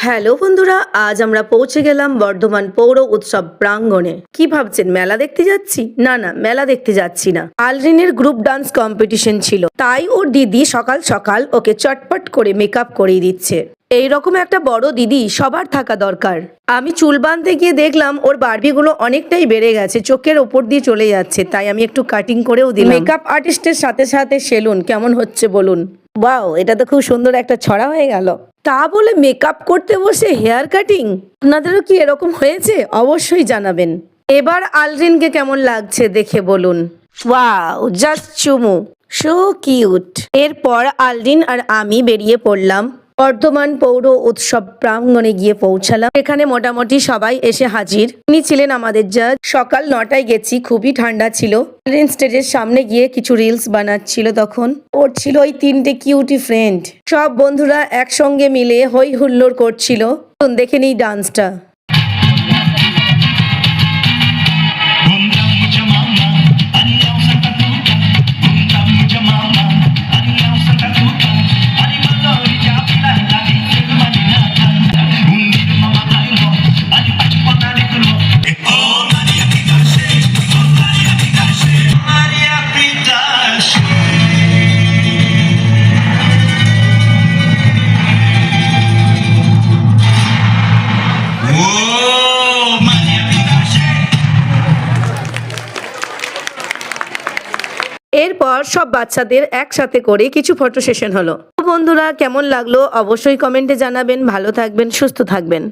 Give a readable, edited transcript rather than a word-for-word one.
Hello বন্ধুরা, আজ আমরা পৌঁছে গেলাম বর্ধমান পৌর উৎসব প্রাঙ্গণে। কি ভাবছেন মেলা দেখতে যাচ্ছি? না না, মেলা দেখতে যাচ্ছি না। আলরিনের গ্রুপ ডান্স কম্পিটিশন ছিল, তাই ওর দিদি সকাল সকাল ওকে চটপট করে মেকআপ করিয়ে দিচ্ছে। এইরকম একটা বড় দিদি সবার থাকা দরকার। আমি চুল বাঁধতে গিয়ে দেখলাম ওর বারবিগুলো অনেকটাই বেড়ে গেছে, চোখের ওপর দিয়ে চলে যাচ্ছে, তাই আমি একটু কাটিং করেও দিলাম। মেকআপ আর্টিস্টের সাথে সাথে সেলুন কেমন হচ্ছে বলুন? ওয়াও, এটা তো খুব সুন্দর একটা ছড়া হয়ে গেল। তা বলে মেকআপ করতে বসে হেয়ার কাটিং? আপনাদেরও কি এরকম হয়েছে? অবশ্যই জানাবেন। এবার আলরিনকে কেমন লাগছে দেখে বলুন। ওয়াও, জাস্ট চুমু, সো কিউট। এরপর আলরিন আর আমি বেরিয়ে পড়লাম বর্ধমান পৌর উৎসব প্রাঙ্গণে গিয়ে পৌঁছালাম। এখানে মোটামুটি সবাই এসে হাজির। উনি ছিলেন আমাদের জাজ। সকাল 9টায় গেছি, খুবই ঠান্ডা ছিল। আলরিন স্টেজের সামনে গিয়ে কিছু রিলস বানাচ্ছিল। তখন ওর ছিল ওই 3টে কিউটি ফ্রেন্ড। সব বন্ধুরা একসঙ্গে মিলে হই হুল্লোড় করছিল। দেখে নিই ডান্সটা। এরপর সব বাচ্চাদের একসাথে করে কিছু ফটো সেশন হলো। বন্ধুরা, কেমন লাগলো অবশ্যই কমেন্টে জানাবেন। ভালো থাকবেন, সুস্থ থাকবেন।